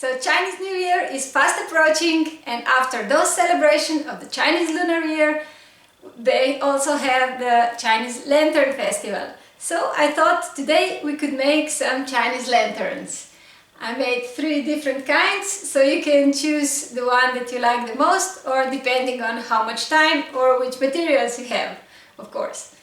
So Chinese New Year is fast approaching, and after those celebrations of the Chinese Lunar Year, they also have the Chinese Lantern Festival. So I thought today we could make some Chinese lanterns. I made 3 different kinds, so you can choose the one that you like the most, or depending on how much time or which materials you have, of course.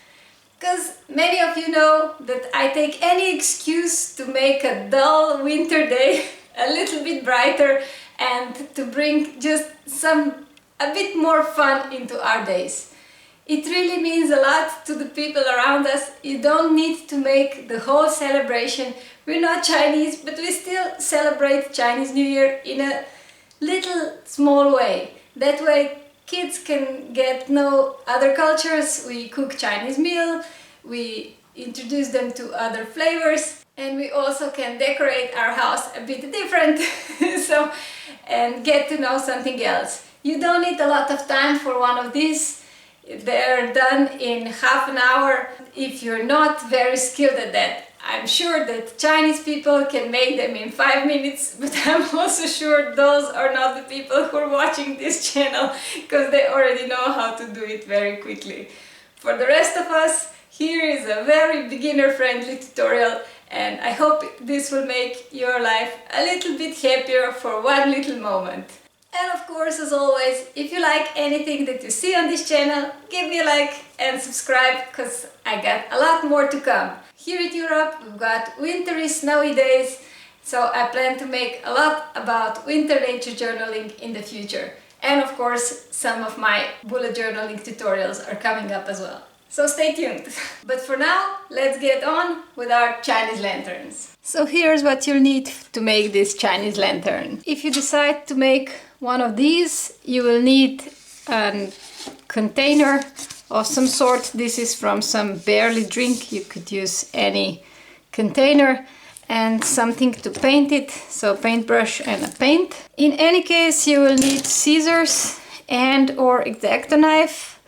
Because many of you know that I take any excuse to make a dull winter day a little bit brighter and to bring just a bit more fun into our days. It really means a lot to the people around us. You don't need to make the whole celebration. We're not Chinese, but we still celebrate Chinese New Year in a little small way. That way kids can get to know other cultures. We cook Chinese meal, we introduce them to other flavors, and we also can decorate our house a bit different and get to know something else. You don't need a lot of time for one of these. They're done in half an hour if you're not very skilled at that. I'm sure that Chinese people can make them in 5 minutes, but I'm also sure those are not the people who are watching this channel, because they already know how to do it very quickly. For the rest of us, here is a very beginner-friendly tutorial, and I hope this will make your life a little bit happier for one little moment. And of course, as always, if you like anything that you see on this channel, give me a like and subscribe, because I got a lot more to come. Here in Europe, we've got wintry, snowy days, so I plan to make a lot about winter nature journaling in the future. And of course, some of my bullet journaling tutorials are coming up as well. So stay tuned. But for now, let's get on with our Chinese lanterns. So here's what you'll need to make this Chinese lantern. If you decide to make one of these, you will need a container of some sort. This is from some barley drink. You could use any container, and something to paint it, so paintbrush and a paint. In any case, you will need scissors and or X-Acto knife,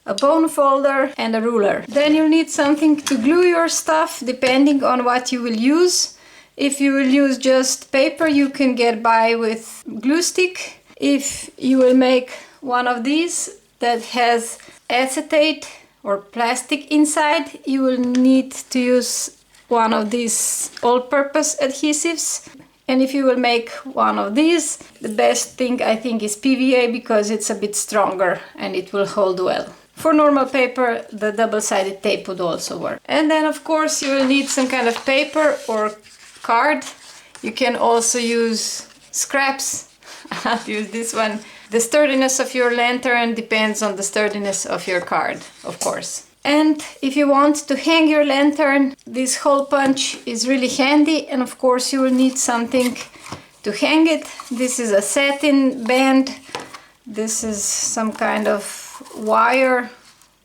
a bone folder and a ruler. Then you'll need something to glue your stuff depending on what you will use. If you will use just paper, you can get by with glue stick. If you will make one of these that has acetate or plastic inside, you will need to use one of these all-purpose adhesives. And if you will make one of these, the best thing I think is PVA, because it's a bit stronger and it will hold well. For normal paper, the double-sided tape would also work. And then of course you will need some kind of paper or card. You can also use scraps. I'll use this one. The sturdiness of your lantern depends on the sturdiness of your card, of course. And if you want to hang your lantern, this hole punch is really handy, and of course you will need something to hang it. This is a satin band. This is some kind of wire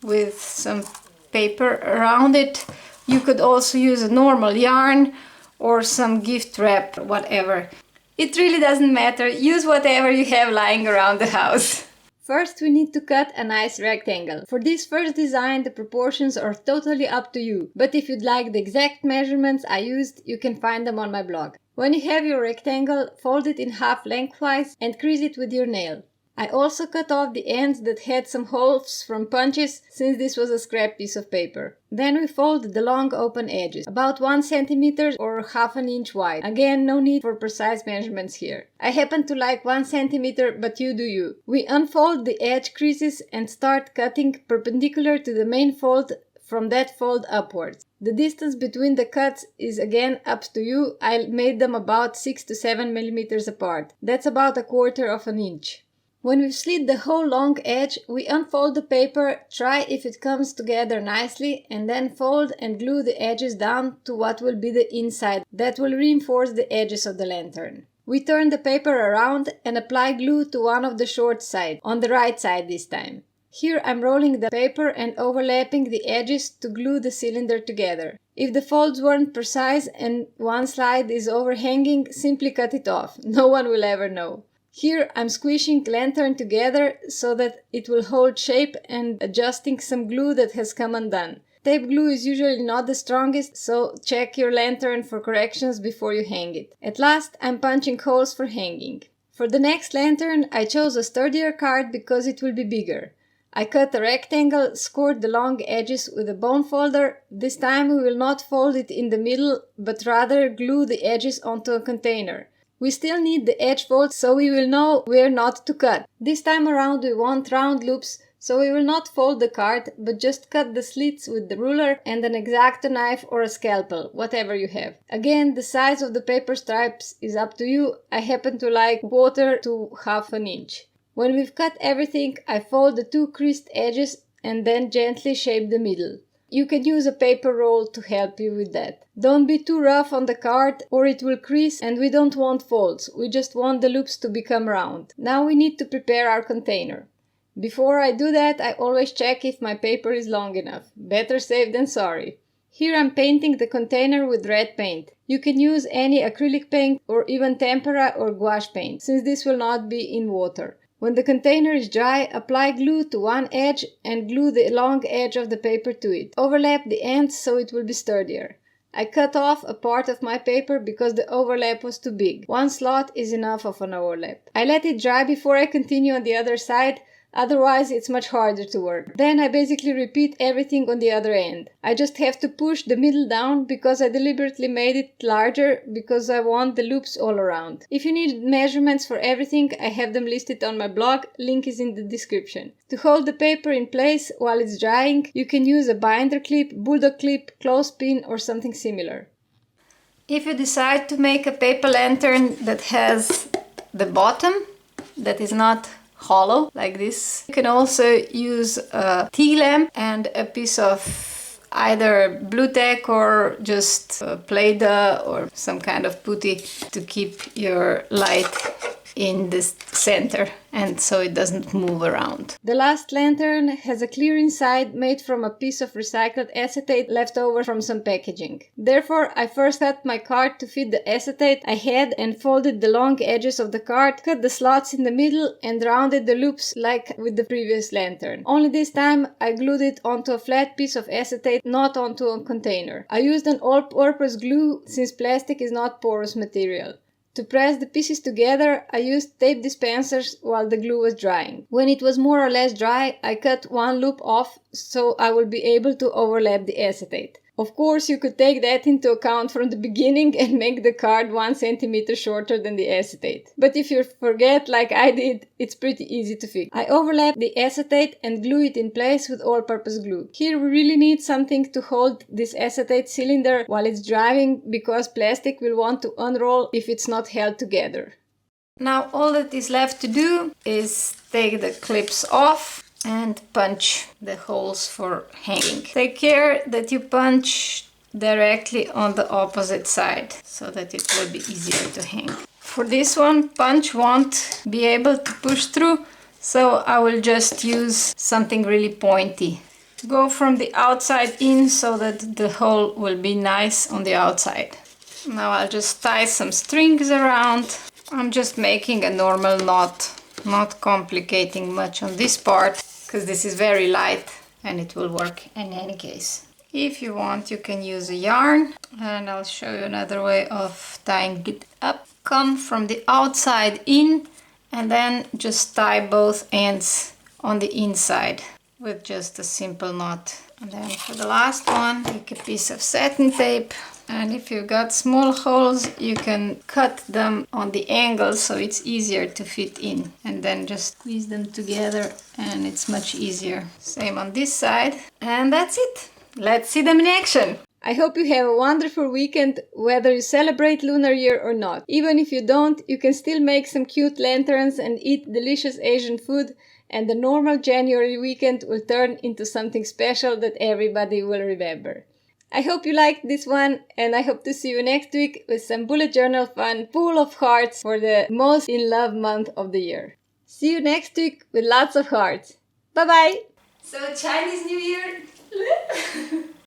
with some paper around it. You could also use a normal yarn or some gift wrap, whatever. It really doesn't matter. Use whatever you have lying around the house. First, we need to cut a nice rectangle. For this first design, the proportions are totally up to you, but if you'd like the exact measurements I used, you can find them on my blog. When you have your rectangle, fold it in half lengthwise and crease it with your nail. I also cut off the ends that had some holes from punches, since this was a scrap piece of paper. Then we fold the long open edges, about 1 centimeter or half an inch wide. Again, no need for precise measurements here. I happen to like 1 centimeter, but you do you. We unfold the edge creases and start cutting perpendicular to the main fold, from that fold upwards. The distance between the cuts is again up to you. I made them about 6 to 7 millimeters apart. That's about 1/4 of an inch. When we've slit the whole long edge, we unfold the paper, try if it comes together nicely, and then fold and glue the edges down to what will be the inside. That will reinforce the edges of the lantern. We turn the paper around and apply glue to one of the short sides, on the right side this time. Here I'm rolling the paper and overlapping the edges to glue the cylinder together. If the folds weren't precise and one side is overhanging, simply cut it off. No one will ever know. Here I'm squishing lantern together so that it will hold shape and adjusting some glue that has come undone. Tape glue is usually not the strongest, so check your lantern for corrections before you hang it. At last, I'm punching holes for hanging. For the next lantern, I chose a sturdier card because it will be bigger. I cut a rectangle, scored the long edges with a bone folder. This time we will not fold it in the middle, but rather glue the edges onto a container. We still need the edge folds so we will know where not to cut. This time around we want round loops, so we will not fold the card, but just cut the slits with the ruler and an X-Acto knife or a scalpel, whatever you have. Again, the size of the paper stripes is up to you. I happen to like 1/4 to 1/2 inch. When we've cut everything, I fold the 2 creased edges and then gently shape the middle. You can use a paper roll to help you with that. Don't be too rough on the card or it will crease, and we don't want folds, we just want the loops to become round. Now we need to prepare our container. Before I do that, I always check if my paper is long enough. Better safe than sorry. Here I'm painting the container with red paint. You can use any acrylic paint or even tempera or gouache paint, since this will not be in water. When the container is dry, apply glue to one edge and glue the long edge of the paper to it. Overlap the ends so it will be sturdier. I cut off a part of my paper because the overlap was too big. One slot is enough of an overlap. I let it dry before I continue on the other side, otherwise it's much harder to work. Then I basically repeat everything on the other end. I just have to push the middle down because I deliberately made it larger because I want the loops all around. If you need measurements for everything, I have them listed on my blog, link is in the description. To hold the paper in place while it's drying, you can use a binder clip, bulldog clip, clothespin or something similar. If you decide to make a paper lantern that has the bottom that is not hollow like this, you can also use a T-lamp and a piece of either blue tack or just Play-Doh or some kind of putty to keep your light in the center and so it doesn't move around. The last lantern has a clear inside made from a piece of recycled acetate left over from some packaging. Therefore, I first cut my card to fit the acetate I had and folded the long edges of the card, cut the slots in the middle and rounded the loops like with the previous lantern. Only this time I glued it onto a flat piece of acetate, not onto a container. I used an all-purpose glue since plastic is not porous material. To press the pieces together, I used tape dispensers while the glue was drying. When it was more or less dry, I cut one loop off so I will be able to overlap the acetate. Of course, you could take that into account from the beginning and make the card 1 centimeter shorter than the acetate. But if you forget, like I did, it's pretty easy to fix. I overlap the acetate and glue it in place with all-purpose glue. Here we really need something to hold this acetate cylinder while it's drying because plastic will want to unroll if it's not held together. Now all that is left to do is take the clips off and punch the holes for hanging. Take care that you punch directly on the opposite side so that it will be easier to hang. For this one, punch won't be able to push through, so I will just use something really pointy. Go from the outside in so that the hole will be nice on the outside. Now I'll just tie some strings around. I'm just making a normal knot, not complicating much on this part, because this is very light and it will work in any case. If you want, you can use a yarn, and I'll show you another way of tying it up. Come from the outside in and then just tie both ends on the inside with just a simple knot. And then for the last one, take a piece of satin tape, and if you've got small holes, you can cut them on the angle so it's easier to fit in, and then just squeeze them together and it's much easier. Same on this side, and that's it. Let's see them in action. I hope you have a wonderful weekend, whether you celebrate Lunar Year or not. Even if you don't, you can still make some cute lanterns and eat delicious Asian food, and the normal January weekend will turn into something special that everybody will remember. I hope you liked this one, and I hope to see you next week with some bullet journal fun full of hearts for the most in love month of the year. See you next week with lots of hearts. Bye bye! So Chinese New Year